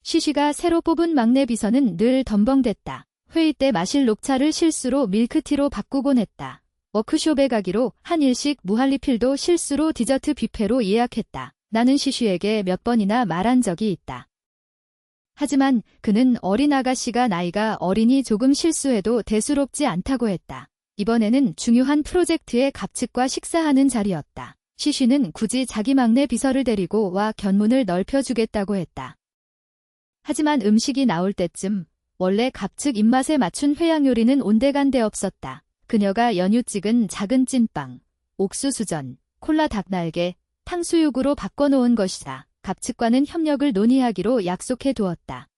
시시가 새로 뽑은 막내 비서는 늘 덤벙댔다. 회의 때 마실 녹차를 실수로 밀크티로 바꾸곤 했다. 워크숍에 가기로 한 일식 무한리필도 실수로 디저트 뷔페로 예약했다. 나는 시시에게 몇 번이나 말한 적이 있다. 하지만 그는 어린 아가씨가 나이가 어리니 조금 실수해도 대수롭지 않다고 했다. 이번에는 중요한 프로젝트의 갑측과 식사하는 자리였다. 시시는 굳이 자기 막내 비서를 데리고 와 견문을 넓혀주겠다고 했다. 하지만 음식이 나올 때쯤 원래 갑측 입맛에 맞춘 회양 요리는 온데간데 없었다. 그녀가 연유 찍은 작은 찐빵, 옥수수전, 콜라 닭날개, 탕수육으로 바꿔놓은 것이다. 갑측과는 협력을 논의하기로 약속해 두었다.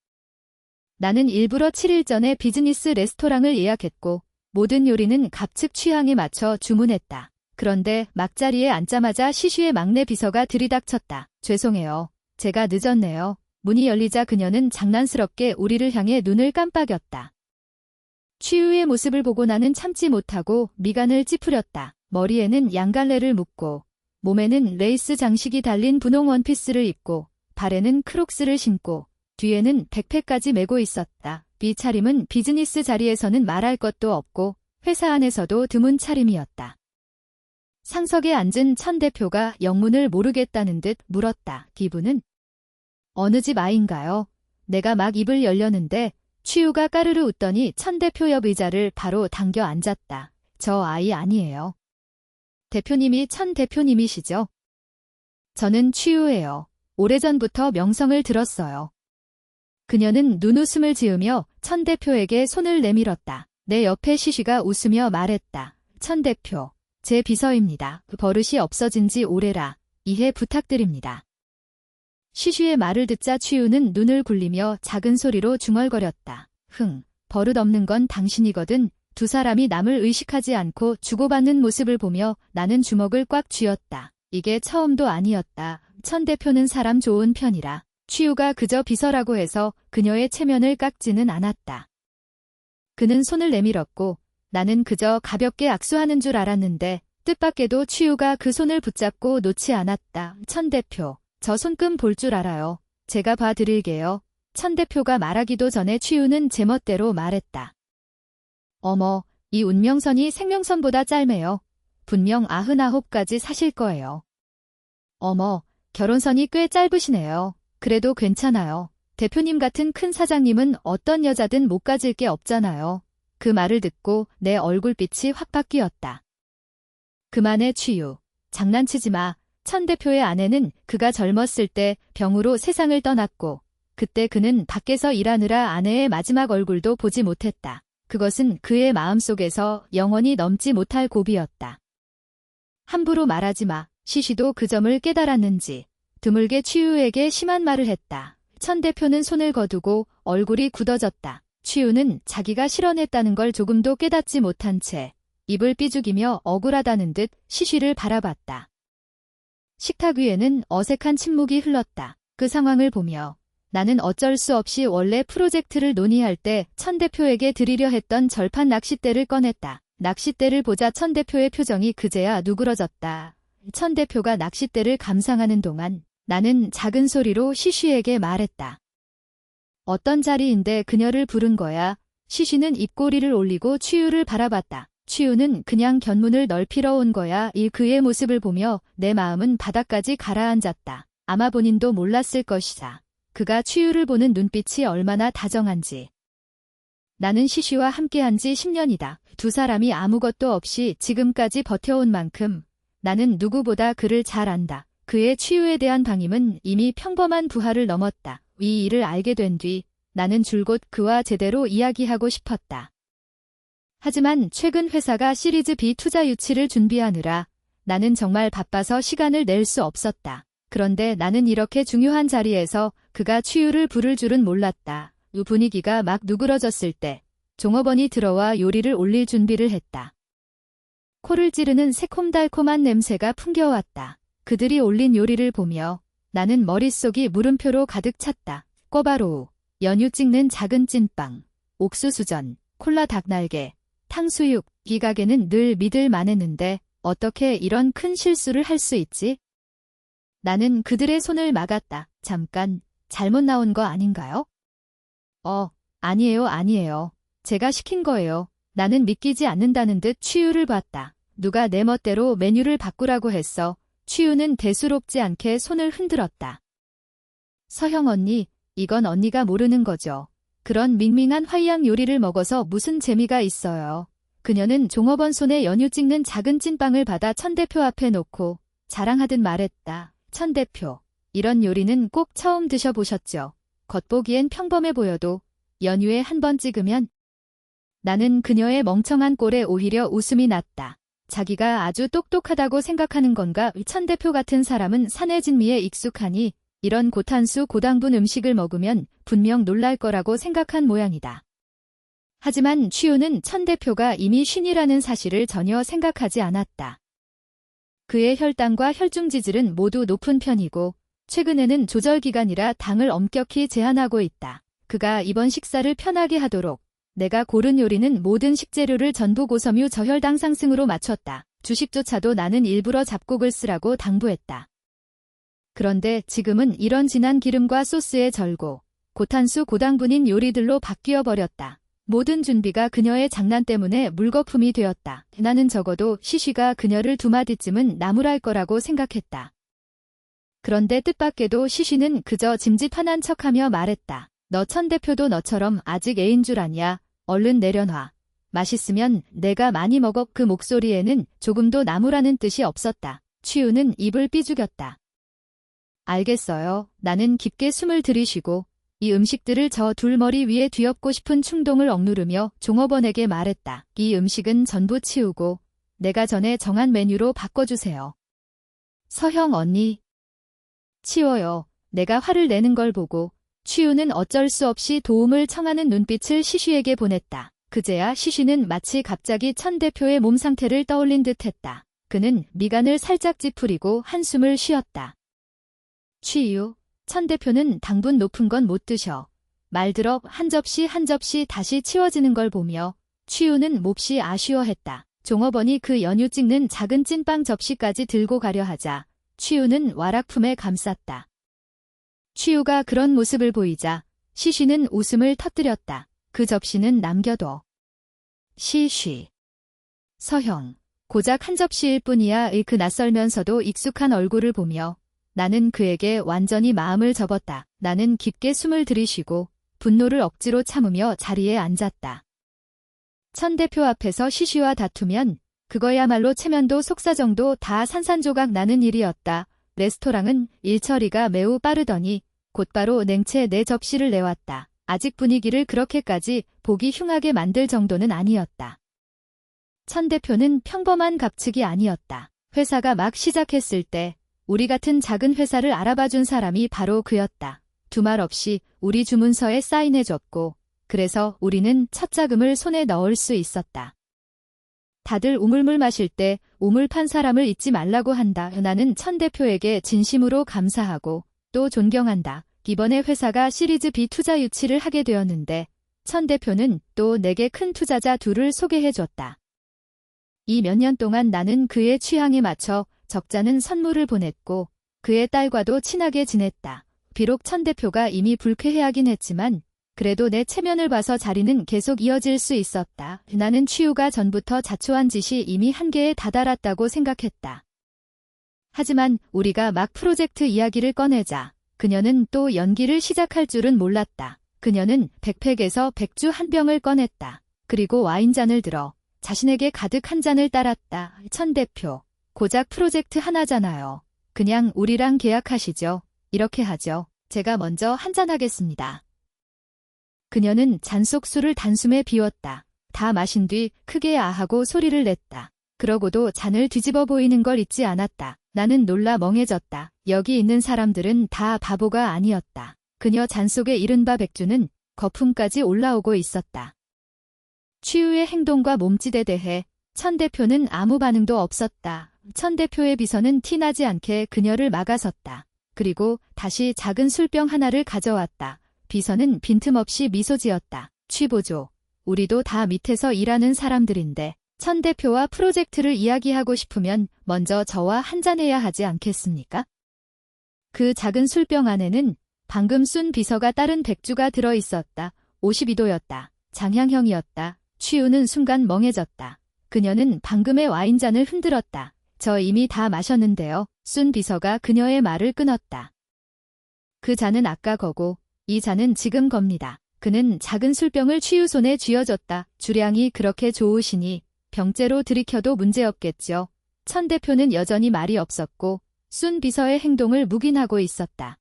나는 일부러 7일 전에 비즈니스 레스토랑을 예약했고 모든 요리는 갑측 취향에 맞춰 주문했다. 그런데 막자리에 앉자마자 시시의 막내 비서가 들이닥쳤다. 죄송해요. 제가 늦었네요. 문이 열리자 그녀는 장난스럽게 우리를 향해 눈을 깜빡였다. 취우의 모습을 보고 나는 참지 못하고 미간을 찌푸렸다. 머리에는 양갈래를 묶고 몸에는 레이스 장식이 달린 분홍 원피스를 입고 발에는 크록스를 신고 뒤에는 백팩까지 메고 있었다. 이 차림은 비즈니스 자리에서는 말할 것도 없고 회사 안에서도 드문 차림이었다. 상석에 앉은 천 대표가 영문을 모르겠다는 듯 물었다. 기분은? 어느 집 아인가요? 내가 막 입을 열려는데 취우가 까르르 웃더니 천 대표 옆 의자를 바로 당겨 앉았다. 저 아이 아니에요. 대표님이 천 대표님이시죠? 저는 취우예요. 오래전부터 명성을 들었어요. 그녀는 눈웃음을 지으며 천 대표에게 손을 내밀었다. 내 옆에 시시가 웃으며 말했다. 천 대표, 제 비서입니다. 버릇이 없어진 지 오래라. 이해 부탁드립니다. 시시의 말을 듣자 취우는 눈을 굴리며 작은 소리로 중얼거렸다. 버릇 없는 건 당신이거든. 두 사람이 남을 의식하지 않고 주고받는 모습을 보며 나는 주먹을 꽉 쥐었다. 이게 처음도 아니었다. 천 대표는 사람 좋은 편이라. 취우가 그저 비서라고 해서 그녀의 체면을 깎지는 않았다. 그는 손을 내밀었고 나는 그저 가볍게 악수하는 줄 알았는데 뜻밖에도 취우가 그 손을 붙잡고 놓지 않았다. 천 대표, 저 손금 볼 줄 알아요. 제가 봐드릴게요. 천 대표가 말하기도 전에 취우는 제멋대로 말했다. 어머, 이 운명선이 생명선보다 짧네요. 분명 99까지 사실 거예요. 어머, 결혼선이 꽤 짧으시네요. 그래도 괜찮아요. 대표님 같은 큰 사장님은 어떤 여자든 못 가질 게 없잖아요. 그 말을 듣고 내 얼굴빛이 확 바뀌었다. 그만해 취유. 장난치지 마. 천 대표의 아내는 그가 젊었을 때 병으로 세상을 떠났고 그때 그는 밖에서 일하느라 아내의 마지막 얼굴도 보지 못했다. 그것은 그의 마음속에서 영원히 넘지 못할 고비였다. 함부로 말하지 마. 시시도 그 점을 깨달았는지 드물게 취우에게 심한 말을 했다. 천 대표는 손을 거두고 얼굴이 굳어졌다. 취우는 자기가 실언했다는 걸 조금도 깨닫지 못한 채 입을 삐죽이며 억울하다는 듯 시시를 바라봤다. 식탁 위에는 어색한 침묵이 흘렀다. 그 상황을 보며 나는 어쩔 수 없이 원래 프로젝트를 논의할 때 천 대표에게 드리려 했던 절판 낚싯대를 꺼냈다. 낚싯대를 보자 천 대표의 표정이 그제야 누그러졌다. 천 대표가 낚싯대를 감상하는 동안 나는 작은 소리로 시시에게 말했다. 어떤 자리인데 그녀를 부른 거야? 시시는 입꼬리를 올리고 취우를 바라봤다. 취우는 그냥 견문을 넓히러 온 거야. 그의 모습을 보며 내 마음은 바닥까지 가라앉았다. 아마 본인도 몰랐을 것이다. 그가 취우를 보는 눈빛이 얼마나 다정한지. 나는 시시와 함께한 지 10년이다. 두 사람이 아무것도 없이 지금까지 버텨온 만큼 나는 누구보다 그를 잘 안다. 그의 취우에 대한 방임은 이미 평범한 부하를 넘었다. 이 일을 알게 된 뒤 나는 줄곧 그와 제대로 이야기하고 싶었다. 하지만 최근 회사가 시리즈 B 투자 유치를 준비하느라 나는 정말 바빠서 시간을 낼 수 없었다. 그런데 나는 이렇게 중요한 자리에서 그가 취우를 부를 줄은 몰랐다. 분위기가 막 누그러졌을 때 종업원이 들어와 요리를 올릴 준비를 했다. 코를 찌르는 새콤달콤한 냄새가 풍겨왔다. 그들이 올린 요리를 보며 나는 머릿속이 물음표로 가득 찼다. 꿔바로우, 연유 찍는 작은 찐빵, 옥수수전, 콜라 닭날개, 탕수육. 이 가게는 늘 믿을 만했는데 어떻게 이런 큰 실수를 할 수 있지? 나는 그들의 손을 막았다. 잠깐, 잘못 나온 거 아닌가요? 아니에요. 제가 시킨 거예요. 나는 믿기지 않는다는 듯 취우를 봤다. 누가 내 멋대로 메뉴를 바꾸라고 했어. 취우는 대수롭지 않게 손을 흔들었다. 서형 언니, 이건 언니가 모르는 거죠. 그런 밍밍한 화이양 요리를 먹어서 무슨 재미가 있어요. 그녀는 종업원 손에 연유 찍는 작은 찐빵을 받아 천 대표 앞에 놓고 자랑하듯 말했다. 천 대표, 이런 요리는 꼭 처음 드셔보셨죠? 겉보기엔 평범해 보여도 연유에 한 번 찍으면. 나는 그녀의 멍청한 꼴에 오히려 웃음이 났다. 자기가 아주 똑똑하다고 생각하는 건가? 천 대표 같은 사람은 산의 진미에 익숙하니 이런 고탄수 고당분 음식을 먹으면 분명 놀랄 거라고 생각한 모양이다. 하지만 취우는 천 대표가 이미 쉰이라는 사실을 전혀 생각하지 않았다. 그의 혈당과 혈중 지질은 모두 높은 편이고 최근에는 조절기간이라 당을 엄격히 제한하고 있다. 그가 이번 식사를 편하게 하도록 내가 고른 요리는 모든 식재료를 전부 고섬유 저혈당 상승으로 맞췄다. 주식조차도 나는 일부러 잡곡을 쓰라고 당부했다. 그런데 지금은 이런 진한 기름과 소스에 절고 고탄수 고당분인 요리들로 바뀌어 버렸다. 모든 준비가 그녀의 장난 때문에 물거품이 되었다. 나는 적어도 시쉬가 그녀를 두 마디쯤은 나무랄 거라고 생각했다. 그런데 뜻밖에도 시쉬는 그저 짐짓하는 척하며 말했다. 너 천 대표도 너처럼 아직 애인 줄 아냐? 얼른 내려놔. 맛있으면 내가 많이 먹어. 그 목소리에는 조금도 나무라는 뜻이 없었다. 취우는 입을 삐죽였다. 알겠어요. 나는 깊게 숨을 들이쉬고 이 음식들을 저 둘 머리 위에 뒤엎고 싶은 충동을 억누르며 종업원에게 말했다. 이 음식은 전부 치우고 내가 전에 정한 메뉴로 바꿔주세요. 서형 언니. 치워요. 내가 화를 내는 걸 보고 취우는 어쩔 수 없이 도움을 청하는 눈빛을 시쉬에게 보냈다. 그제야 시쉬는 마치 갑자기 천 대표의 몸 상태를 떠올린 듯했다. 그는 미간을 살짝 찌푸리고 한숨을 쉬었다. 취우, 천 대표는 당분 높은 건 못 드셔. 말들어 한 접시 한 접시 다시 치워지는 걸 보며 취우는 몹시 아쉬워했다. 종업원이 그 연유 찍는 작은 찐빵 접시까지 들고 가려 하자 취우는 와락품에 감쌌다. 취우가 그런 모습을 보이자 시쉬는 웃음을 터뜨렸다. 그 접시는 남겨둬. 시쉬. 서형, 고작 한 접시일 뿐이야의 그 낯설면서도 익숙한 얼굴을 보며 나는 그에게 완전히 마음을 접었다. 나는 깊게 숨을 들이쉬고 분노를 억지로 참으며 자리에 앉았다. 천 대표 앞에서 시쉬와 다투면 그거야말로 체면도 속사정도 다 산산조각 나는 일이었다. 레스토랑은 일처리가 매우 빠르더니 곧바로 냉채 네 접시를 내왔다. 아직 분위기를 그렇게까지 보기 흉하게 만들 정도는 아니었다. 천 대표는 평범한 갑축이 아니었다. 회사가 막 시작했을 때 우리 같은 작은 회사를 알아봐준 사람이 바로 그였다. 두말 없이 우리 주문서에 사인해줬고 그래서 우리는 첫 자금을 손에 넣을 수 있었다. 다들 우물물 마실 때 우물 판 사람을 잊지 말라고 한다. 나는 천 대표에게 진심으로 감사하고 또 존경한다. 이번에 회사가 시리즈 B 투자 유치를 하게 되었는데 천 대표는 또 내게 큰 투자자 둘을 소개해줬다. 이 몇 년 동안 나는 그의 취향에 맞춰 적잖은 선물을 보냈고 그의 딸과도 친하게 지냈다. 비록 천 대표가 이미 불쾌해하긴 했지만 그래도 내 체면을 봐서 자리는 계속 이어질 수 있었다. 나는 취우가 전부터 자초한 짓이 이미 한계에 다다랐다고 생각했다. 하지만 우리가 막 프로젝트 이야기를 꺼내자 그녀는 또 연기를 시작할 줄은 몰랐다. 그녀는 백팩에서 백주 한 병을 꺼냈다. 그리고 와인잔을 들어 자신에게 가득 한 잔을 따랐다. 천 대표, 고작 프로젝트 하나잖아요. 그냥 우리랑 계약하시죠. 이렇게 하죠. 제가 먼저 한잔 하겠습니다. 그녀는 잔 속 술을 단숨에 비웠다. 다 마신 뒤 크게 아하고 소리를 냈다. 그러고도 잔을 뒤집어 보이는 걸 잊지 않았다. 나는 놀라 멍해졌다. 여기 있는 사람들은 다 바보가 아니었다. 그녀 잔 속의 이른바 백주는 거품까지 올라오고 있었다. 취우의 행동과 몸짓에 대해 천 대표는 아무 반응도 없었다. 천 대표의 비서는 티나지 않게 그녀를 막아섰다. 그리고 다시 작은 술병 하나를 가져왔다. 비서는 빈틈없이 미소 지었다. 취보조, 우리도 다 밑에서 일하는 사람들인데 천 대표와 프로젝트를 이야기하고 싶으면 먼저 저와 한잔해야 하지 않겠습니까? 그 작은 술병 안에는 방금 순 비서가 따른 백주가 들어있었다. 52도였다. 장향형이었다. 취우는 순간 멍해졌다. 그녀는 방금의 와인잔을 흔들었다. 저 이미 다 마셨는데요. 순 비서가 그녀의 말을 끊었다. 그 잔은 아까 거고 이 잔은 지금 겁니다. 그는 작은 술병을 취우 손에 쥐어줬다. 주량이 그렇게 좋으시니 병째로 들이켜도 문제없겠죠. 천 대표는 여전히 말이 없었고 순 비서의 행동을 묵인하고 있었다.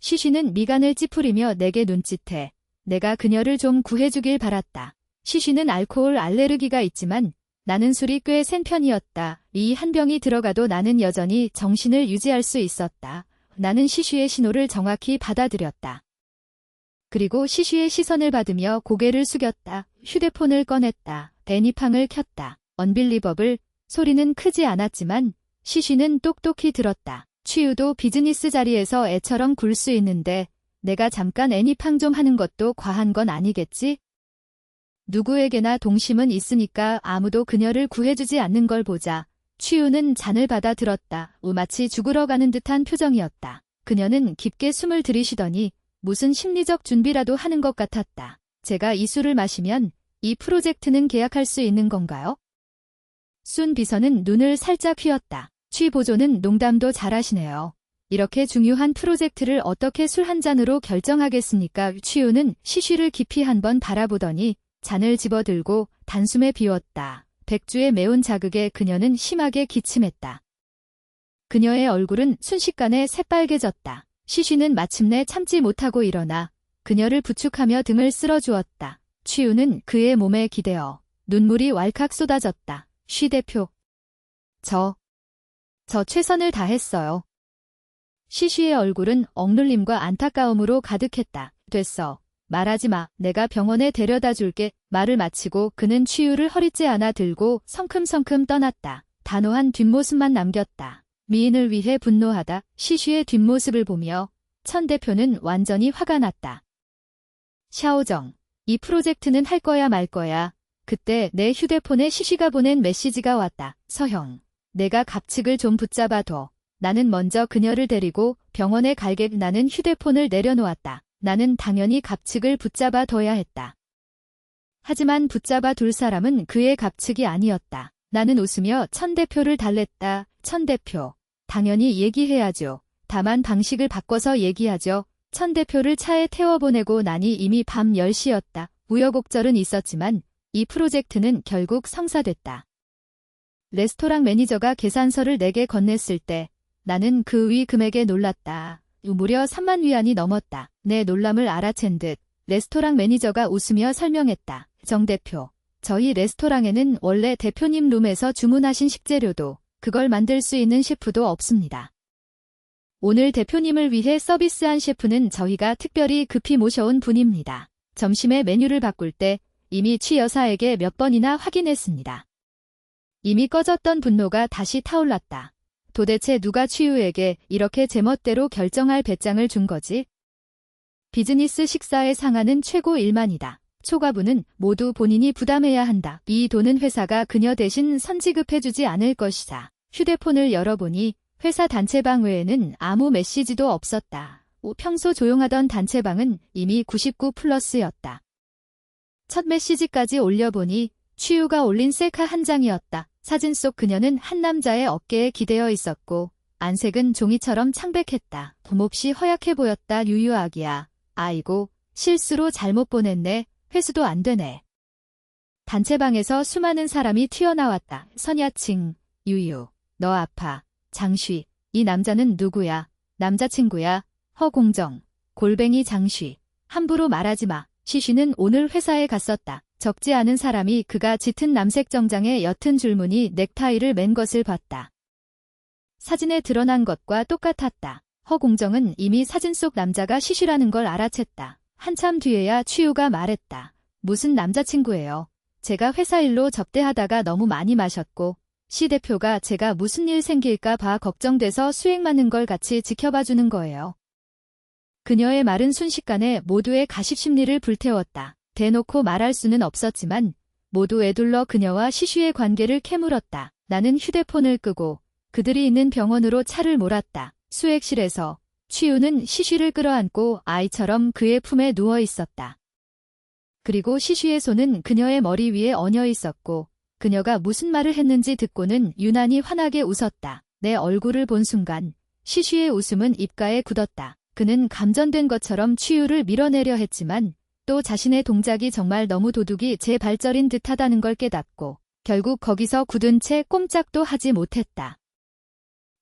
시쉬는 미간을 찌푸리며 내게 눈짓해. 내가 그녀를 좀 구해주길 바랐다. 시쉬는 알코올 알레르기가 있지만 나는 술이 꽤 센 편이었다. 이 한 병이 들어가도 나는 여전히 정신을 유지할 수 있었다. 나는 시쉬의 신호를 정확히 받아들였다. 그리고 시쉬의 시선을 받으며 고개를 숙였다. 휴대폰을 꺼냈다. 애니팡을 켰다. 언빌리버블. 소리는 크지 않았지만 시쉬는 똑똑히 들었다. 취우도 비즈니스 자리에서 애처럼 굴 수 있는데 내가 잠깐 애니팡 좀 하는 것도 과한 건 아니겠지? 누구에게나 동심은 있으니까 아무도 그녀를 구해주지 않는 걸 보자. 취우는 잔을 받아 들었다. 마치 죽으러 가는 듯한 표정이었다. 그녀는 깊게 숨을 들이쉬더니 무슨 심리적 준비라도 하는 것 같았다. 제가 이 술을 마시면 이 프로젝트는 계약할 수 있는 건가요? 순 비서는 눈을 살짝 휘었다. 취 보조는 농담도 잘하시네요. 이렇게 중요한 프로젝트를 어떻게 술 한 잔으로 결정하겠습니까? 취우는 시쉬를 깊이 한번 바라보더니 잔을 집어들고 단숨에 비웠다. 백주의 매운 자극에 그녀는 심하게 기침했다. 그녀의 얼굴은 순식간에 새빨개졌다. 시쉬는 마침내 참지 못하고 일어나 그녀를 부축하며 등을 쓸어주었다. 취우는 그의 몸에 기대어 눈물이 왈칵 쏟아졌다. 쉬 대표. 저 최선을 다했어요. 시쉬의 얼굴은 억눌림과 안타까움으로 가득했다. 됐어. 말하지 마. 내가 병원에 데려다 줄게. 말을 마치고 그는 취우를 허리째 안아 들고 성큼성큼 떠났다. 단호한 뒷모습만 남겼다. 미인을 위해 분노하다. 시쉬의 뒷모습을 보며 천 대표는 완전히 화가 났다. 샤오정, 이 프로젝트는 할 거야 말 거야. 그때 내 휴대폰에 시쉬가 보낸 메시지가 왔다. 서형, 내가 갑칙을 좀 붙잡아둬. 나는 먼저 그녀를 데리고 병원에 갈게. 나는 휴대폰을 내려놓았다. 나는 당연히 갑칙을 붙잡아 둬야 했다. 하지만 붙잡아 둘 사람은 그의 갑칙이 아니었다. 나는 웃으며 천 대표를 달랬다. 천 대표, 당연히 얘기해야죠. 다만 방식을 바꿔서 얘기하죠. 천 대표를 차에 태워보내고 나니 이미 밤 10시였다. 우여곡절은 있었지만 이 프로젝트는 결국 성사됐다. 레스토랑 매니저가 계산서를 내게 건넸을 때 나는 그 위 금액에 놀랐다. 무려 3만 위안이 넘었다. 내 놀람을 알아챈 듯 레스토랑 매니저가 웃으며 설명했다. 정 대표, 저희 레스토랑에는 원래 대표님 룸에서 주문하신 식재료도 그걸 만들 수 있는 셰프도 없습니다. 오늘 대표님을 위해 서비스한 셰프는 저희가 특별히 급히 모셔온 분입니다. 점심에 메뉴를 바꿀 때 이미 취 여사에게 몇 번이나 확인했습니다. 이미 꺼졌던 분노가 다시 타올랐다. 도대체 누가 취우에게 이렇게 제멋대로 결정할 배짱을 준 거지? 비즈니스 식사의 상한은 최고 1만이다. 초과분은 모두 본인이 부담해야 한다. 이 돈은 회사가 그녀 대신 선지급해주지 않을 것이다. 휴대폰을 열어보니 회사 단체방 외에는 아무 메시지도 없었다. 평소 조용하던 단체방은 이미 99+였다. 첫 메시지까지 올려보니 취우가 올린 셀카 한 장이었다. 사진 속 그녀는 한 남자의 어깨에 기대어 있었고 안색은 종이처럼 창백했다. 몹시 허약해 보였다. 유유아기야. 아이고, 실수로 잘못 보냈네. 회수도 안 되네. 단체방에서 수많은 사람이 튀어나왔다. 선야칭, 유유, 너 아파. 장쉬, 이 남자는 누구야? 남자친구야? 허공정, 골뱅이 장쉬. 함부로 말하지 마. 시쉬는 오늘 회사에 갔었다. 적지 않은 사람이 그가 짙은 남색 정장에 옅은 줄무늬 넥타이를 맨 것을 봤다. 사진에 드러난 것과 똑같았다. 허공정은 이미 사진 속 남자가 시쉬라는 걸 알아챘다. 한참 뒤에야 취우가 말했다. 무슨 남자친구예요. 제가 회사 일로 접대하다가 너무 많이 마셨고 시 대표가 제가 무슨 일 생길까 봐 걱정돼서 수액 맞는 걸 같이 지켜봐주는 거예요. 그녀의 말은 순식간에 모두의 가십심리를 불태웠다. 대놓고 말할 수는 없었지만 모두 애둘러 그녀와 시쉬의 관계를 캐물었다. 나는 휴대폰을 끄고 그들이 있는 병원으로 차를 몰았다. 수액실에서 취우는 시쉬를 끌어안고 아이처럼 그의 품에 누워 있었다. 그리고 시쉬의 손은 그녀의 머리 위에 얹어 있었고 그녀가 무슨 말을 했는지 듣고는 유난히 환하게 웃었다. 내 얼굴을 본 순간 시쉬의 웃음은 입가에 굳었다. 그는 감전된 것처럼 취우를 밀어내려 했지만 또 자신의 동작이 정말 너무 도둑이 제 발절인 듯하다는 걸 깨닫고 결국 거기서 굳은 채 꼼짝도 하지 못했다.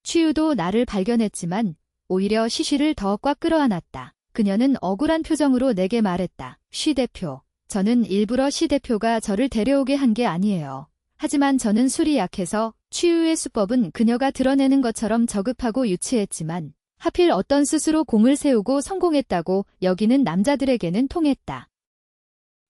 취우도 나를 발견했지만 오히려 시쉬를 더 꽉 끌어안았다. 그녀는 억울한 표정으로 내게 말했다. 쉬 대표, 저는 일부러 시 대표가 저를 데려오게 한 게 아니에요. 하지만 저는 술이 약해서 취우의 수법은 그녀가 드러내는 것처럼 저급하고 유치했지만 하필 어떤 스스로 공을 세우고 성공했다고 여기는 남자들에게는 통했다.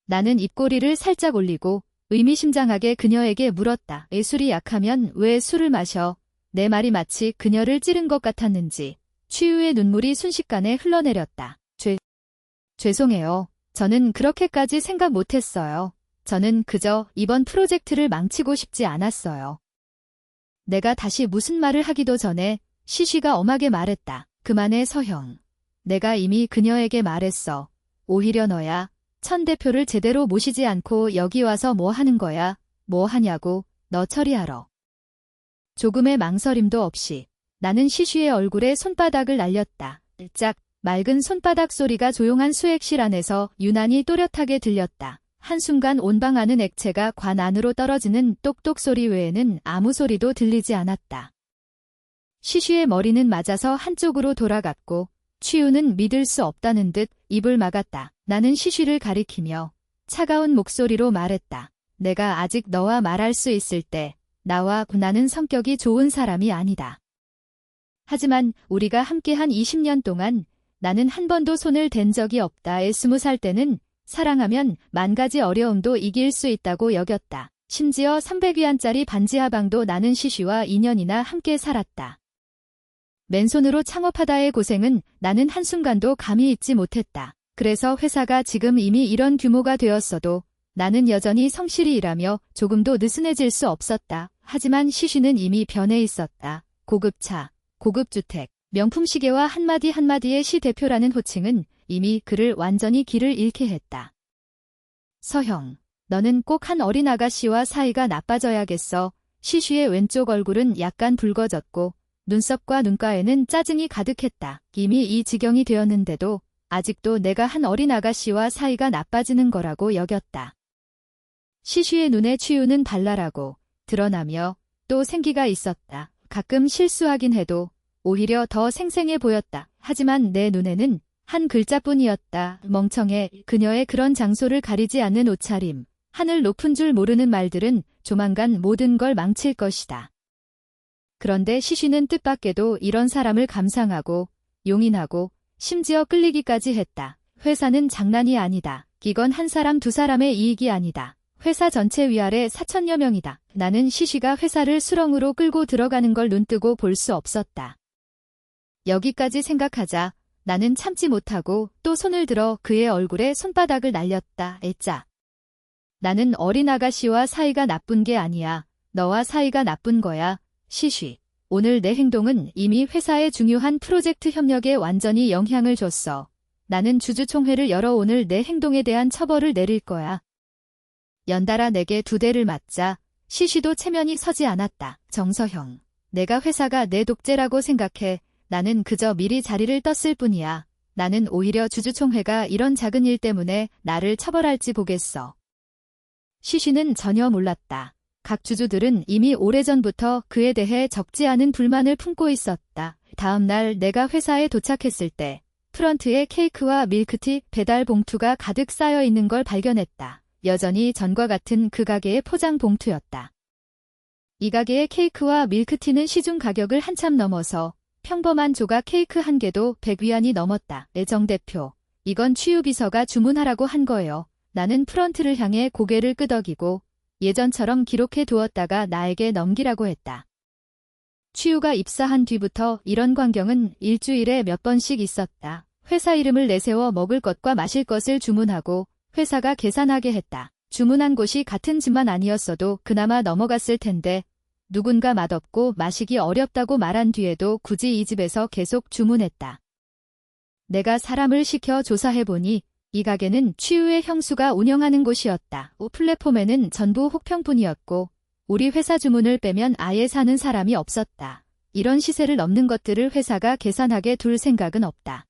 나는 입꼬리를 살짝 올리고 의미심장하게 그녀에게 물었다. 술이 약하면 왜 술을 마셔? 내 말이 마치 그녀를 찌른 것 같았는지 취우의 눈물이 순식간에 흘러내렸다. 죄송해요. 저는 그렇게까지 생각 못했어요. 저는 그저 이번 프로젝트를 망치고 싶지 않았어요. 내가 다시 무슨 말을 하기도 전에 시쉬가 엄하게 말했다. 그만해 서형. 내가 이미 그녀에게 말했어. 오히려 너야. 천 대표를 제대로 모시지 않고 여기 와서 뭐 하는 거야? 뭐 하냐고. 너 처리하러. 조금의 망설임도 없이 나는 시쉬의 얼굴에 손바닥을 날렸다. 짝 맑은 손바닥 소리가 조용한 수액실 안에서 유난히 또렷하게 들렸다. 한순간 온 방 안은 액체가 관 안으로 떨어지는 똑똑 소리 외에는 아무 소리도 들리지 않았다. 시쉬의 머리는 맞아서 한쪽으로 돌아갔고 취우는 믿을 수 없다는 듯 입을 막았다. 나는 시쉬를 가리키며 차가운 목소리로 말했다. 내가 아직 너와 말할 수 있을 때 나와 나는 성격이 좋은 사람이 아니다. 하지만 우리가 함께한 20년 동안 나는 한 번도 손을 댄 적이 없다. 20살 때는 사랑하면 만 가지 어려움도 이길 수 있다고 여겼다. 심지어 300위안짜리 반지 하방도 나는 시쉬와 2년이나 함께 살았다. 맨손으로 창업하다의 고생은 나는 한순간도 감히 잊지 못했다. 그래서 회사가 지금 이미 이런 규모가 되었어도 나는 여전히 성실히 일하며 조금도 느슨해질 수 없었다. 하지만 시쉬는 이미 변해 있었다. 고급차, 고급주택, 명품 시계와 한마디 한마디의 시 대표라는 호칭은 이미 그를 완전히 길을 잃게 했다. 서형, 너는 꼭 한 어린 아가씨와 사이가 나빠져야겠어. 시쉬의 왼쪽 얼굴은 약간 붉어졌고 눈썹과 눈가에는 짜증이 가득했다. 이미 이 지경이 되었는데도 아직도 내가 한 어린 아가씨와 사이가 나빠지는 거라고 여겼다. 시쉬의 눈에 취우는 발랄하고 드러나며 또 생기가 있었다. 가끔 실수하긴 해도 오히려 더 생생해 보였다. 하지만 내 눈에는 한 글자뿐이었다. 멍청해. 그녀의 그런 장소를 가리지 않는 옷차림, 하늘 높은 줄 모르는 말들은 조만간 모든 걸 망칠 것이다. 그런데 시쉬는 뜻밖에도 이런 사람을 감상하고 용인하고 심지어 끌리기까지 했다. 회사는 장난이 아니다. 이건 한 사람 두 사람의 이익이 아니다. 회사 전체 위아래 4천여 명이다. 나는 시쉬가 회사를 수렁으로 끌고 들어가는 걸 눈뜨고 볼 수 없었다. 여기까지 생각하자 나는 참지 못하고 또 손을 들어 그의 얼굴에 손바닥을 날렸다. 애짜. 나는 어린 아가씨와 사이가 나쁜 게 아니야. 너와 사이가 나쁜 거야. 시쉬. 오늘 내 행동은 이미 회사의 중요한 프로젝트 협력에 완전히 영향을 줬어. 나는 주주총회를 열어 오늘 내 행동에 대한 처벌을 내릴 거야. 연달아 내게 두 대를 맞자 시쉬도 체면이 서지 않았다. 정서형. 내가 회사가 내 독재라고 생각해. 나는 그저 미리 자리를 떴을 뿐이야. 나는 오히려 주주총회가 이런 작은 일 때문에 나를 처벌할지 보겠어. 시쉬는 전혀 몰랐다. 각 주주들은 이미 오래전부터 그에 대해 적지 않은 불만을 품고 있었다. 다음 날 내가 회사에 도착했을 때 프런트에 케이크와 밀크티 배달 봉투가 가득 쌓여 있는 걸 발견했다. 여전히 전과 같은 그 가게의 포장 봉투였다. 이 가게의 케이크와 밀크티는 시중 가격을 한참 넘어서 평범한 조각 케이크 한 개도 100위안이 넘었다. 정 대표, 이건 취우 비서가 주문하라고 한 거예요. 나는 프런트를 향해 고개를 끄덕이고 예전처럼 기록해 두었다가 나에게 넘기라고 했다. 취우가 입사한 뒤부터 이런 광경은 일주일에 몇 번씩 있었다. 회사 이름을 내세워 먹을 것과 마실 것을 주문하고 회사가 계산하게 했다. 주문한 곳이 같은 집만 아니었어도 그나마 넘어갔을 텐데 누군가 맛없고 마시기 어렵다고 말한 뒤에도 굳이 이 집에서 계속 주문했다. 내가 사람을 시켜 조사해보니 이 가게는 최유의 형수가 운영하는 곳이었다. 플랫폼에는 전부 혹평뿐이었고 우리 회사 주문을 빼면 아예 사는 사람이 없었다. 이런 시세를 넘는 것들을 회사가 계산하게 둘 생각은 없다.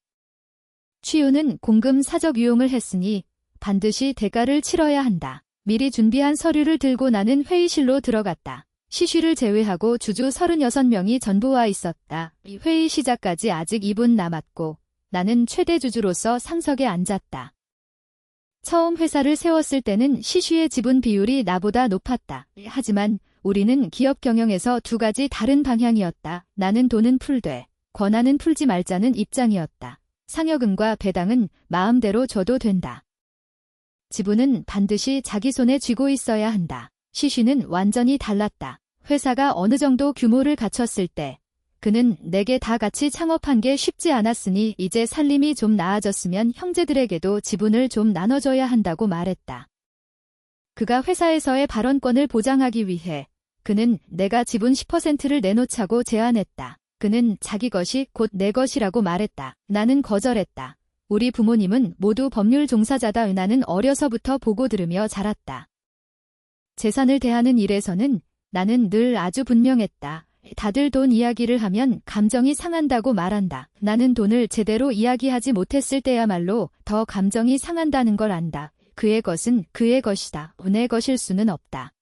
최유는 공금 사적 유용을 했으니 반드시 대가를 치러야 한다. 미리 준비한 서류를 들고 나는 회의실로 들어갔다. 시쉬를 제외하고 주주 36명이 전부 와 있었다. 회의 시작까지 아직 2분 남았고 나는 최대 주주로서 상석에 앉았다. 처음 회사를 세웠을 때는 시쉬의 지분 비율이 나보다 높았다. 하지만 우리는 기업 경영에서 두 가지 다른 방향이었다. 나는 돈은 풀되 권한은 풀지 말자는 입장이었다. 상여금과 배당은 마음대로 줘도 된다. 지분은 반드시 자기 손에 쥐고 있어야 한다. 시쉬는 완전히 달랐다. 회사가 어느 정도 규모를 갖췄을 때 그는 내게 다 같이 창업한 게 쉽지 않았으니 이제 살림이 좀 나아졌으면 형제들에게도 지분을 좀 나눠줘야 한다고 말했다. 그가 회사에서의 발언권을 보장하기 위해 그는 내가 지분 10%를 내놓자고 제안했다. 그는 자기 것이 곧 내 것이라고 말했다. 나는 거절했다. 우리 부모님은 모두 법률 종사자다. 나는 어려서부터 보고 들으며 자랐다. 재산을 대하는 일에서는 나는 늘 아주 분명했다. 다들 돈 이야기를 하면 감정이 상한다고 말한다. 나는 돈을 제대로 이야기하지 못했을 때야말로 더 감정이 상한다는 걸 안다. 그의 것은 그의 것이다. 내 것일 수는 없다.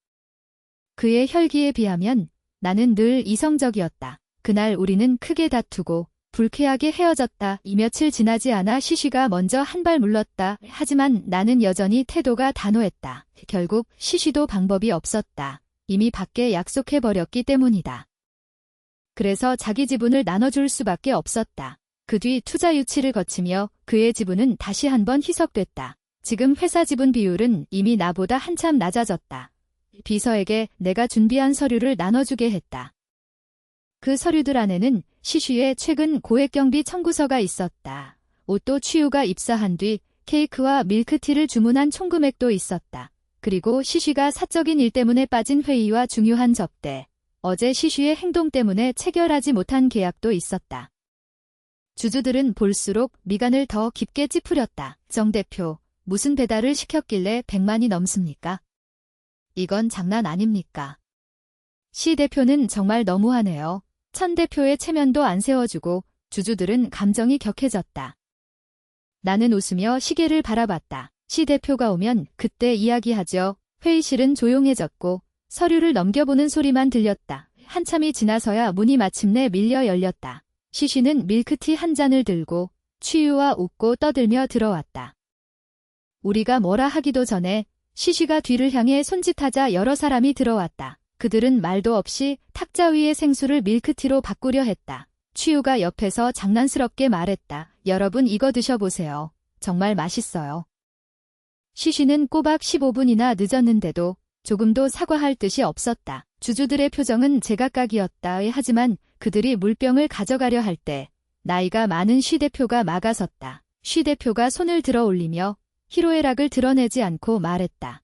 그의 혈기에 비하면 나는 늘 이성적이었다. 그날 우리는 크게 다투고 불쾌하게 헤어졌다. 이 며칠 지나지 않아 시쉬가 먼저 한 발 물렀다. 하지만 나는 여전히 태도가 단호했다. 결국 시쉬도 방법이 없었다. 이미 밖에 약속해버렸기 때문이다. 그래서 자기 지분을 나눠줄 수밖에 없었다. 그 뒤 투자 유치를 거치며 그의 지분은 다시 한번 희석됐다. 지금 회사 지분 비율은 이미 나보다 한참 낮아졌다. 비서에게 내가 준비한 서류를 나눠주게 했다. 그 서류들 안에는 시쉬의 최근 고액경비 청구서가 있었다. 옷도 최유가 입사한 뒤 케이크와 밀크티를 주문한 총금액도 있었다. 그리고 시쉬가 사적인 일 때문에 빠진 회의와 중요한 접대, 어제 시쉬의 행동 때문에 체결하지 못한 계약도 있었다. 주주들은 볼수록 미간을 더 깊게 찌푸렸다. 정 대표, 무슨 배달을 시켰길래 100만이 넘습니까? 이건 장난 아닙니까? 시 대표는 정말 너무하네요. 천 대표의 체면도 안 세워주고 주주들은 감정이 격해졌다. 나는 웃으며 시계를 바라봤다. 시 대표가 오면 그때 이야기하죠. 회의실은 조용해졌고 서류를 넘겨보는 소리만 들렸다. 한참이 지나서야 문이 마침내 밀려 열렸다. 시쉬는 밀크티 한 잔을 들고 최유와 웃고 떠들며 들어왔다. 우리가 뭐라 하기도 전에 시쉬가 뒤를 향해 손짓하자 여러 사람이 들어왔다. 그들은 말도 없이 탁자 위의 생수를 밀크티로 바꾸려 했다. 최유가 옆에서 장난스럽게 말했다. 여러분 이거 드셔보세요. 정말 맛있어요. 시쉬는 꼬박 15분이나 늦었는데도 조금도 사과할 뜻이 없었다. 주주들의 표정은 제각각이었다. 하지만 그들이 물병을 가져가려 할 때 나이가 많은 쉬 대표가 막아섰다. 쉬 대표가 손을 들어 올리며 희로애락을 드러내지 않고 말했다.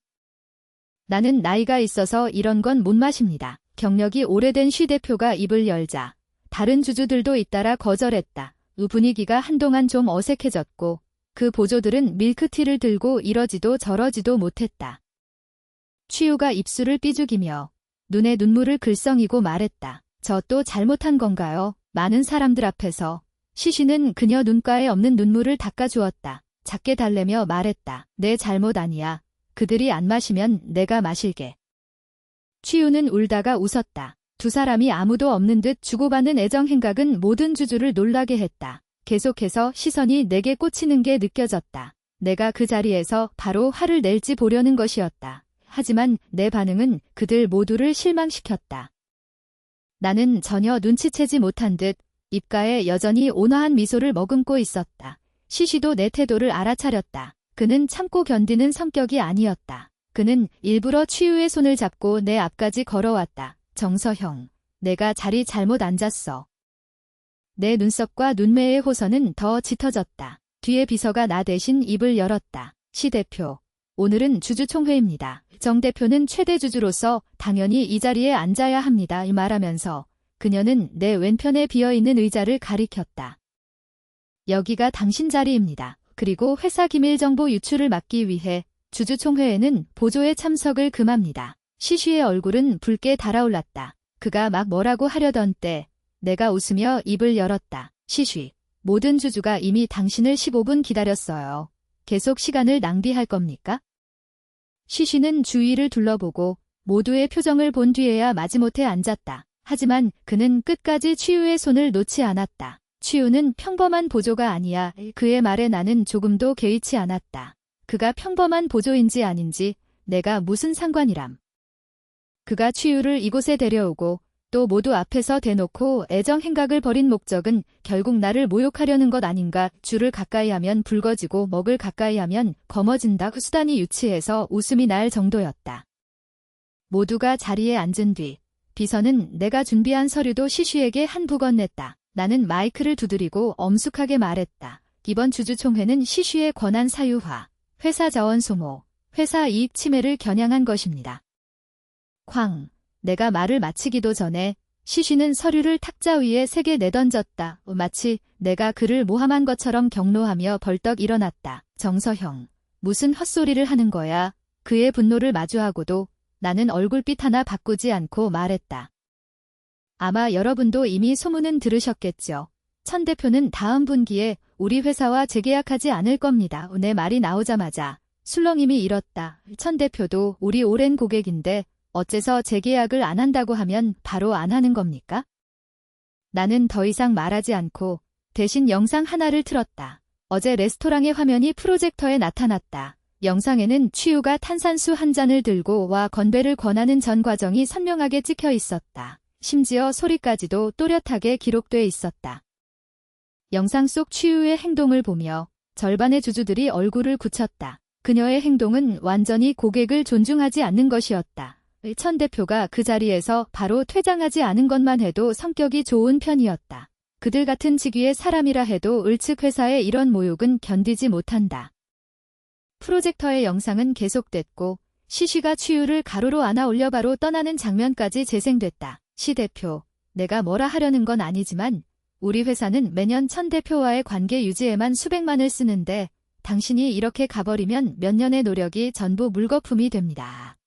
나는 나이가 있어서 이런 건 못 마십니다. 경력이 오래된 쉬 대표가 입을 열자 다른 주주들도 잇따라 거절했다. 분위기가 한동안 좀 어색해졌고 그 보조들은 밀크티를 들고 이러지도 저러지도 못했다. 최유가 입술을 삐죽이며 눈에 눈물을 글썽이고 말했다. 저 또 잘못한 건가요? 많은 사람들 앞에서. 시쉬는 그녀 눈가에 없는 눈물을 닦아주었다. 작게 달래며 말했다. 내 잘못 아니야. 그들이 안 마시면 내가 마실게. 최유는 울다가 웃었다. 두 사람이 아무도 없는 듯 주고받는 애정 행각은 모든 주주를 놀라게 했다. 계속해서 시선이 내게 꽂히는 게 느껴졌다. 내가 그 자리에서 바로 화를 낼지 보려는 것이었다. 하지만 내 반응은 그들 모두를 실망시켰다. 나는 전혀 눈치채지 못한 듯 입가에 여전히 온화한 미소를 머금고 있었다. 시쉬도 내 태도를 알아차렸다. 그는 참고 견디는 성격이 아니었다. 그는 일부러 최유의 손을 잡고 내 앞까지 걸어왔다. 정서형, 내가 자리 잘못 앉았어. 내 눈썹과 눈매의 호선은 더 짙어졌다. 뒤에 비서가 나 대신 입을 열었다. 시 대표, 오늘은 주주총회입니다. 정 대표는 최대 주주로서 당연히 이 자리에 앉아야 합니다. 말하면서 그녀는 내 왼편에 비어있는 의자를 가리켰다. 여기가 당신 자리입니다. 그리고 회사 기밀 정보 유출을 막기 위해 주주총회에는 보조의 참석을 금합니다. 시쉬의 얼굴은 붉게 달아올랐다. 그가 막 뭐라고 하려던 때 내가 웃으며 입을 열었다. 시쉬, 모든 주주가 이미 당신을 15분 기다렸어요. 계속 시간을 낭비할 겁니까? 시쉬는 주위를 둘러보고 모두의 표정을 본 뒤에야 마지못해 앉았다. 하지만 그는 끝까지 치유의 손을 놓지 않았다. 치유는 평범한 보조가 아니야. 그의 말에 나는 조금도 개의치 않았다. 그가 평범한 보조인지 아닌지 내가 무슨 상관이람. 그가 치유를 이곳에 데려오고 또 모두 앞에서 대놓고 애정 행각을 벌인 목적은 결국 나를 모욕하려는 것 아닌가. 줄을 가까이 하면 붉어지고 먹을 가까이 하면 검어진다. 그 수단이 유치해서 웃음이 날 정도였다. 모두가 자리에 앉은 뒤 비서는 내가 준비한 서류도 시쉬에게 한 부 건넸다. 나는 마이크를 두드리고 엄숙하게 말했다. 이번 주주총회는 시쉬의 권한 사유화, 회사 자원 소모, 회사 이익 침해를 겨냥한 것입니다. 쾅. 내가 말을 마치기도 전에 시쉬는 서류를 탁자 위에 3개 내던졌다. 마치 내가 그를 모함한 것처럼 경로하며 벌떡 일어났다. 정서형, 무슨 헛소리를 하는 거야. 그의 분노를 마주하고도 나는 얼굴빛 하나 바꾸지 않고 말했다. 아마 여러분도 이미 소문은 들으셨겠죠. 천 대표는 다음 분기에 우리 회사와 재계약하지 않을 겁니다. 내 말이 나오자마자 술렁임이 일었다. 천 대표도 우리 오랜 고객인데 어째서 재계약을 안 한다고 하면 바로 안 하는 겁니까? 나는 더 이상 말하지 않고 대신 영상 하나를 틀었다. 어제 레스토랑의 화면이 프로젝터에 나타났다. 영상에는 치유가 탄산수 한 잔을 들고 와 건배를 권하는 전 과정이 선명하게 찍혀 있었다. 심지어 소리까지도 또렷하게 기록돼 있었다. 영상 속 치유의 행동을 보며 절반의 주주들이 얼굴을 굳혔다. 그녀의 행동은 완전히 고객을 존중하지 않는 것이었다. 천 대표가 그 자리에서 바로 퇴장하지 않은 것만 해도 성격이 좋은 편이었다. 그들 같은 직위의 사람이라 해도 을측 회사의 이런 모욕은 견디지 못한다. 프로젝터의 영상은 계속됐고 시쉬가 치유를 가로로 안아 올려 바로 떠나는 장면까지 재생됐다. 시 대표, 내가 뭐라 하려는 건 아니지만 우리 회사는 매년 천 대표와의 관계 유지에만 수백만을 쓰는데 당신이 이렇게 가버리면 몇 년의 노력이 전부 물거품이 됩니다.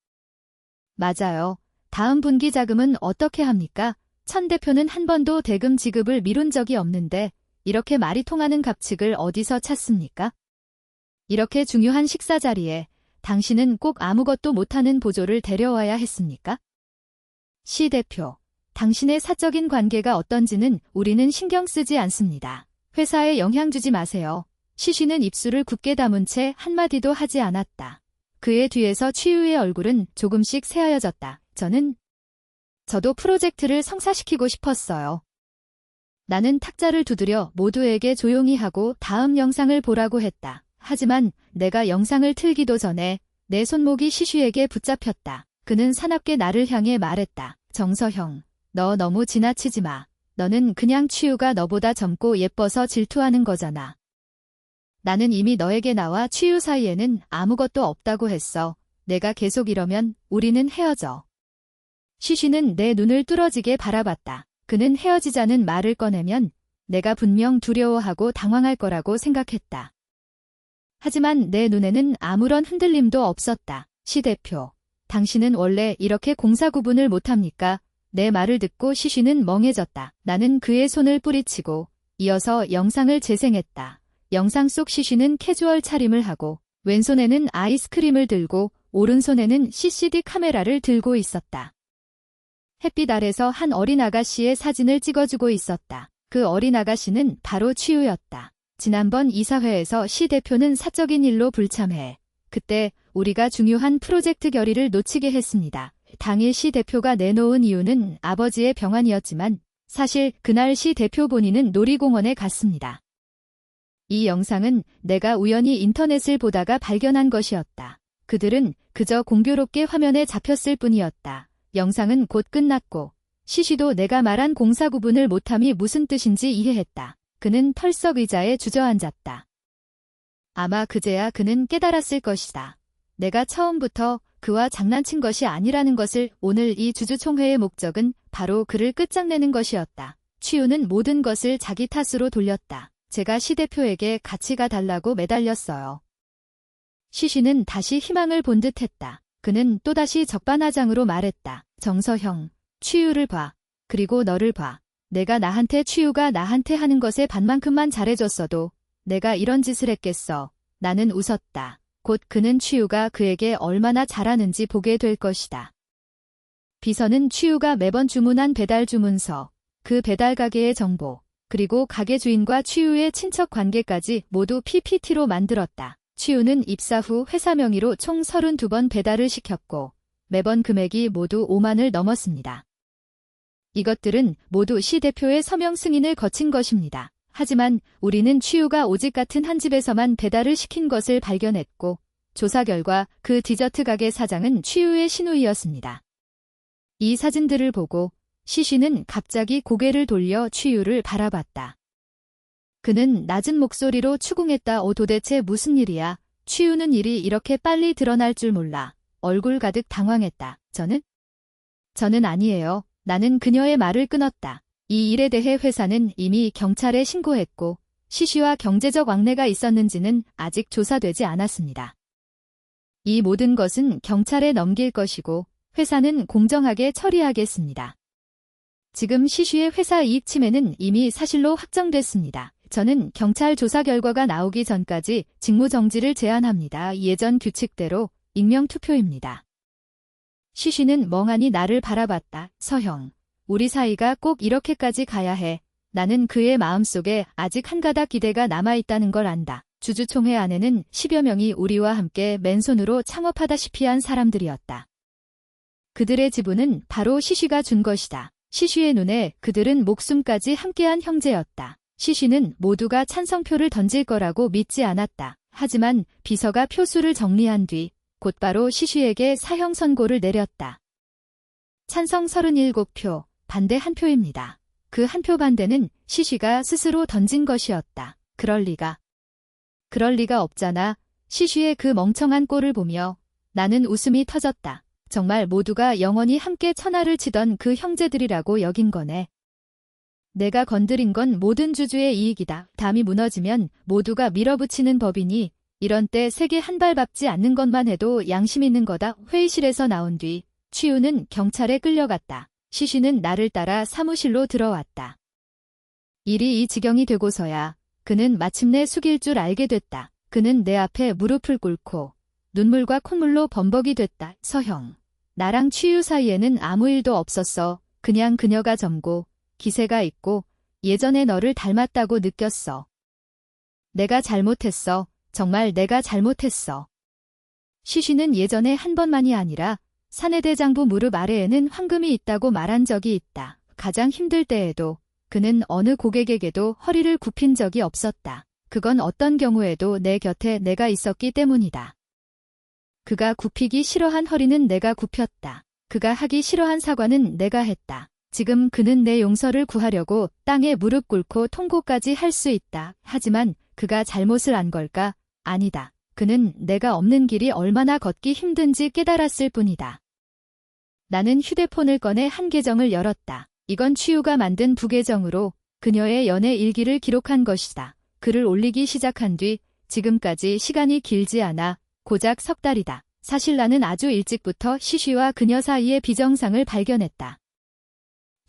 맞아요. 다음 분기 자금은 어떻게 합니까? 천 대표는 한 번도 대금 지급을 미룬 적이 없는데 이렇게 말이 통하는 갑칙을 어디서 찾습니까? 이렇게 중요한 식사 자리에 당신은 꼭 아무것도 못하는 보조를 데려와야 했습니까? 시 대표, 당신의 사적인 관계가 어떤지는 우리는 신경 쓰지 않습니다. 회사에 영향 주지 마세요. 시쉬는 입술을 굳게 다문 채 한마디도 하지 않았다. 그의 뒤에서 치유의 얼굴은 조금씩 새하얘졌다. 저도 프로젝트를 성사시키고 싶었어요. 나는 탁자를 두드려 모두에게 조용히 하고 다음 영상을 보라고 했다. 하지만 내가 영상을 틀기도 전에 내 손목이 시쉬에게 붙잡혔다. 그는 사납게 나를 향해 말했다. 정서형, 너 너무 지나치지 마. 너는 그냥 치유가 너보다 젊고 예뻐서 질투하는 거잖아. 나는 이미 너에게 나와 치유 사이에는 아무것도 없다고 했어. 내가 계속 이러면 우리는 헤어져. 시쉬는 내 눈을 뚫어지게 바라봤다. 그는 헤어지자는 말을 꺼내면 내가 분명 두려워하고 당황할 거라고 생각했다. 하지만 내 눈에는 아무런 흔들림도 없었다. 시 대표, 당신은 원래 이렇게 공사 구분을 못합니까? 내 말을 듣고 시쉬는 멍해졌다. 나는 그의 손을 뿌리치고 이어서 영상을 재생했다. 영상 속 시쉬는 캐주얼 차림을 하고 왼손에는 아이스크림을 들고 오른손에는 CCD 카메라를 들고 있었다. 햇빛 아래서 한 어린 아가씨의 사진을 찍어주고 있었다. 그 어린 아가씨는 바로 치유였다. 지난번 이사회에서 시 대표는 사적인 일로 불참해 그때 우리가 중요한 프로젝트 결의를 놓치게 했습니다. 당일 시 대표가 내놓은 이유는 아버지의 병환이었지만 사실 그날 시 대표 본인은 놀이공원에 갔습니다. 이 영상은 내가 우연히 인터넷을 보다가 발견한 것이었다. 그들은 그저 공교롭게 화면에 잡혔을 뿐이었다. 영상은 곧 끝났고 시쉬도 내가 말한 공사 구분을 못함이 무슨 뜻인지 이해했다. 그는 털썩 의자에 주저앉았다. 아마 그제야 그는 깨달았을 것이다. 내가 처음부터 그와 장난친 것이 아니라는 것을. 오늘 이 주주총회의 목적은 바로 그를 끝장내는 것이었다. 치유는 모든 것을 자기 탓으로 돌렸다. 제가 시 대표에게 같이 가달라고 매달렸어요. 시시는 다시 희망을 본 듯했다. 그는 또다시 적반하장으로 말했다. 정서형, 취유를 봐. 그리고 너를 봐. 내가 나한테 취유가 나한테 하는 것에 반만큼만 잘해줬어도 내가 이런 짓을 했겠어. 나는 웃었다. 곧 그는 취유가 그에게 얼마나 잘하는지 보게 될 것이다. 비서는 취유가 매번 주문한 배달 주문서, 그 배달 가게의 정보, 그리고 가게 주인과 취유의 친척 관계까지 모두 PPT로 만들었다. 취유는 입사 후 회사 명의로 총 32번 배달을 시켰고 매번 금액이 모두 5만을 넘었습니다. 이것들은 모두 시 대표의 서명 승인을 거친 것입니다. 하지만 우리는 취유가 오직 같은 한 집에서만 배달을 시킨 것을 발견했고 조사 결과 그 디저트 가게 사장은 취유의 시누이였습니다. 이 사진들을 보고 시시는 갑자기 고개를 돌려 취유를 바라봤다. 그는 낮은 목소리로 추궁했다. 도대체 무슨 일이야? 취유는 일이 이렇게 빨리 드러날 줄 몰라. 얼굴 가득 당황했다. 저는 아니에요. 나는 그녀의 말을 끊었다. 이 일에 대해 회사는 이미 경찰에 신고했고 시시와 경제적 왕래가 있었는지는 아직 조사되지 않았습니다. 이 모든 것은 경찰에 넘길 것이고 회사는 공정하게 처리하겠습니다. 지금 시시의 회사 이익 침해는 이미 사실로 확정됐습니다. 저는 경찰 조사 결과가 나오기 전까지 직무정지를 제안합니다. 예전 규칙대로 익명투표입니다. 시시는 멍하니 나를 바라봤다. 서형, 우리 사이가 꼭 이렇게까지 가야 해. 나는 그의 마음속에 아직 한 가닥 기대가 남아있다는 걸 안다. 주주총회 안에는 10여 명이 우리와 함께 맨손으로 창업하다시피 한 사람들이었다. 그들의 지분은 바로 시시가 준 것이다. 시시의 눈에 그들은 목숨까지 함께한 형제였다. 시시는 모두가 찬성표를 던질 거라고 믿지 않았다. 하지만 비서가 표수를 정리한 뒤 곧바로 시시에게 사형 선고를 내렸다. 찬성 37표, 반대 1표입니다. 그 1표 반대는 시시가 스스로 던진 것이었다. 그럴 리가 없잖아. 시시의 그 멍청한 꼴을 보며 나는 웃음이 터졌다. 정말 모두가 영원히 함께 천하를 치던 그 형제들이라고 여긴 거네. 내가 건드린 건 모든 주주의 이익이다. 담이 무너지면 모두가 밀어붙이는 법이니 이런 때 세게 한 발 밟지 않는 것만 해도 양심 있는 거다. 회의실에서 나온 뒤 취우는 경찰에 끌려갔다. 시시는 나를 따라 사무실로 들어왔다. 일이 이 지경이 되고서야 그는 마침내 숙일 줄 알게 됐다. 그는 내 앞에 무릎을 꿇고 눈물과 콧물로 범벅이 됐다. 서형, 나랑 취유 사이에는 아무 일도 없었어. 그냥 그녀가 젊고 기세가 있고 예전에 너를 닮았다고 느꼈어. 내가 잘못했어. 정말 내가 잘못했어. 시시는 예전에 한 번만이 아니라 사내대장부 무릎 아래에는 황금이 있다고 말한 적이 있다. 가장 힘들 때에도 그는 어느 고객에게도 허리를 굽힌 적이 없었다. 그건 어떤 경우에도 내 곁에 내가 있었기 때문이다. 그가 굽히기 싫어한 허리는 내가 굽혔다. 그가 하기 싫어한 사과는 내가 했다. 지금 그는 내 용서를 구하려고 땅에 무릎 꿇고 통고까지 할 수 있다. 하지만 그가 잘못을 안 걸까? 아니다. 그는 내가 없는 길이 얼마나 걷기 힘든지 깨달았을 뿐이다. 나는 휴대폰을 꺼내 한 계정을 열었다. 이건 취우가 만든 부계정으로 그녀의 연애 일기를 기록한 것이다. 글을 올리기 시작한 뒤 지금까지 시간이 길지 않아 고작 석 달이다. 사실 나는 아주 일찍부터 시시와 그녀 사이의 비정상을 발견했다.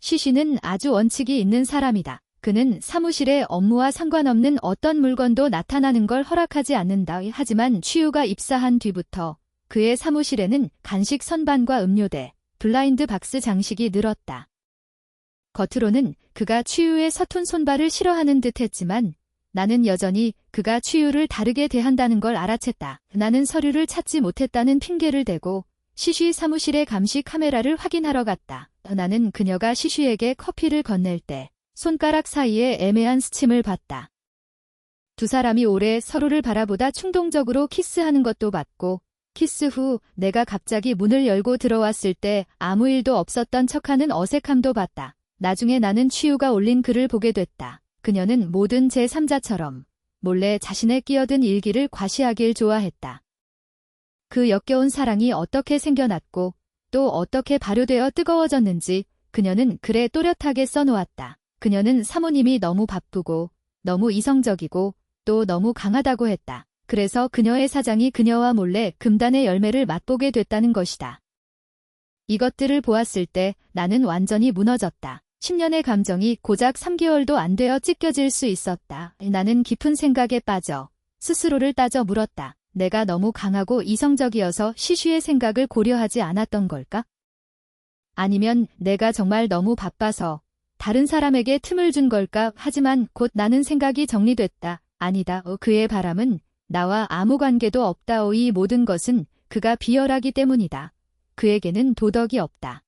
시시는 아주 원칙이 있는 사람이다. 그는 사무실에 업무와 상관없는 어떤 물건도 나타나는 걸 허락하지 않는다. 하지만 취우가 입사한 뒤부터 그의 사무실에는 간식 선반과 음료대, 블라인드 박스 장식이 늘었다. 겉으로는 그가 취우의 서툰 손발을 싫어하는 듯 했지만 나는 여전히 그가 취우를 다르게 대한다는 걸 알아챘다. 나는 서류를 찾지 못했다는 핑계를 대고 시시 사무실의 감시 카메라를 확인하러 갔다. 나는 그녀가 시시에게 커피를 건넬 때 손가락 사이에 애매한 스침을 봤다. 두 사람이 오래 서로를 바라보다 충동적으로 키스하는 것도 봤고 키스 후 내가 갑자기 문을 열고 들어왔을 때 아무 일도 없었던 척하는 어색함도 봤다. 나중에 나는 취우가 올린 글을 보게 됐다. 그녀는 모든 제3자처럼 몰래 자신의 끼어든 일기를 과시하길 좋아했다. 그 역겨운 사랑이 어떻게 생겨났고 또 어떻게 발효되어 뜨거워졌는지 그녀는 글에 또렷하게 써놓았다. 그녀는 사모님이 너무 바쁘고 너무 이성적이고 또 너무 강하다고 했다. 그래서 그녀의 사장이 그녀와 몰래 금단의 열매를 맛보게 됐다는 것이다. 이것들을 보았을 때 나는 완전히 무너졌다. 10년의 감정이 고작 3개월도 안 되어 찢겨질 수 있었다. 나는 깊은 생각에 빠져 스스로를 따져 물었다. 내가 너무 강하고 이성적이어서 시쉬의 생각을 고려하지 않았던 걸까? 아니면 내가 정말 너무 바빠서 다른 사람에게 틈을 준 걸까? 하지만 곧 나는 생각이 정리됐다. 아니다. 그의 바람은 나와 아무 관계도 없다. 이 모든 것은 그가 비열하기 때문이다. 그에게는 도덕이 없다.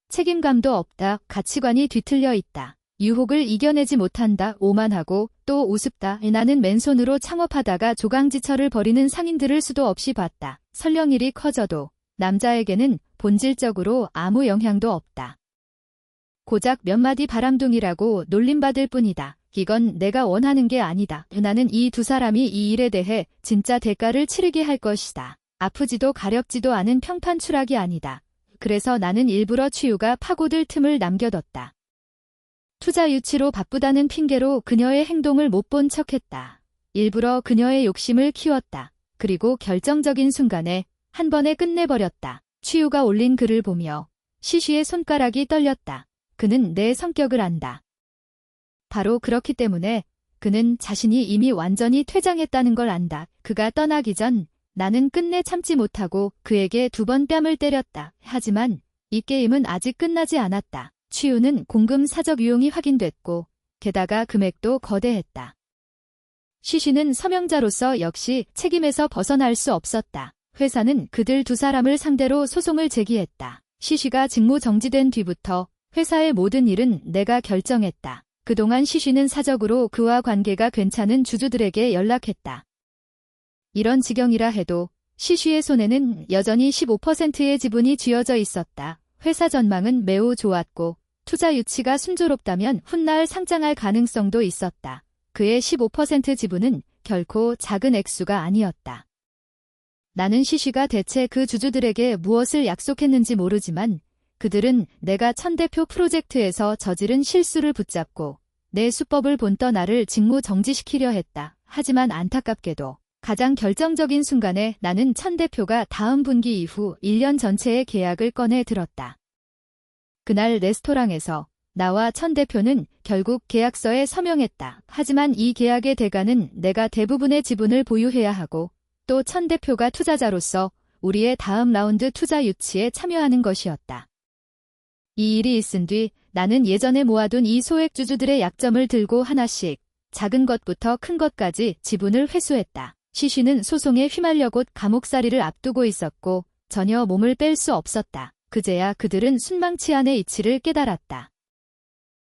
책임감도 없다. 가치관이 뒤틀려 있다. 유혹을 이겨내지 못한다. 오만하고 또 우습다. 나는 맨손으로 창업하다가 조강지처를 벌이는 상인들을 수도 없이 봤다. 설령 일이 커져도 남자에게는 본질적으로 아무 영향도 없다. 고작 몇 마디 바람둥이라고 놀림받을 뿐이다. 이건 내가 원하는 게 아니다. 나는 이 두 사람이 이 일에 대해 진짜 대가를 치르게 할 것이다. 아프지도 가렵지도 않은 평판 추락이 아니다. 그래서 나는 일부러 치유가 파고들 틈을 남겨뒀다. 투자 유치로 바쁘다는 핑계로 그녀의 행동을 못 본 척했다. 일부러 그녀의 욕심을 키웠다. 그리고 결정적인 순간에 한 번에 끝내버렸다. 치유가 올린 글을 보며 시쉬의 손가락이 떨렸다. 그는 내 성격을 안다. 바로 그렇기 때문에 그는 자신이 이미 완전히 퇴장했다는 걸 안다. 그가 떠나기 전 나는 끝내 참지 못하고 그에게 2번 뺨을 때렸다. 하지만 이 게임은 아직 끝나지 않았다. 치유는 공금 사적 유용이 확인됐고 게다가 금액도 거대했다. 시쉬는 서명자로서 역시 책임에서 벗어날 수 없었다. 회사는 그들 두 사람을 상대로 소송을 제기했다. 시쉬가 직무 정지된 뒤부터 회사의 모든 일은 내가 결정했다. 그동안 시쉬는 사적으로 그와 관계가 괜찮은 주주들에게 연락했다. 이런 지경이라 해도 시쉬의 손에는 여전히 15%의 지분이 쥐어져 있었다. 회사 전망은 매우 좋았고 투자 유치가 순조롭다면 훗날 상장할 가능성도 있었다. 그의 15% 지분은 결코 작은 액수가 아니었다. 나는 시쉬가 대체 그 주주들에게 무엇을 약속했는지 모르지만 그들은 내가 천 대표 프로젝트에서 저지른 실수를 붙잡고 내 수법을 본떠 나를 직무 정지시키려 했다. 하지만 안타깝게도 가장 결정적인 순간에 나는 천 대표가 다음 분기 이후 1년 전체의 계약을 꺼내 들었다. 그날 레스토랑에서 나와 천 대표는 결국 계약서에 서명했다. 하지만 이 계약의 대가는 내가 대부분의 지분을 보유해야 하고 또 천 대표가 투자자로서 우리의 다음 라운드 투자 유치에 참여하는 것이었다. 이 일이 있은 뒤 나는 예전에 모아둔 이 소액 주주들의 약점을 들고 하나씩 작은 것부터 큰 것까지 지분을 회수했다. 시쉬는 소송에 휘말려 곧 감옥살이를 앞두고 있었고 전혀 몸을 뺄 수 없었다. 그제야 그들은 순망치한의 이치를 깨달았다.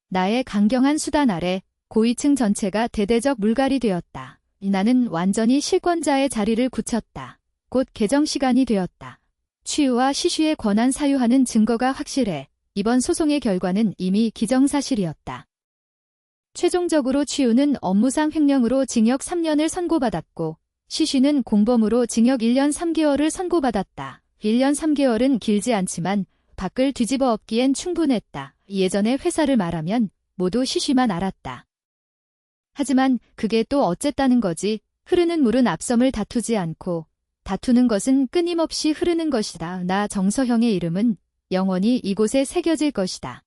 나의 강경한 수단 아래 고위층 전체가 대대적 물갈이 되었다. 나는 완전히 실권자의 자리를 굳혔다. 곧 개정 시간이 되었다. 치유와 시쉬의 권한 사유하는 증거가 확실해. 이번 소송의 결과는 이미 기정사실이었다. 최종적으로 치유는 업무상 횡령으로 징역 3년을 선고받았고 시쉬는 공범으로 징역 1년 3개월을 선고받았다. 1년 3개월은 길지 않지만 밖을 뒤집어 엎기엔 충분했다. 예전의 회사를 말하면 모두 시쉬만 알았다. 하지만 그게 또 어쨌다는 거지. 흐르는 물은 앞섬을 다투지 않고 다투는 것은 끊임없이 흐르는 것이다. 나 정서형의 이름은 영원히 이곳에 새겨질 것이다.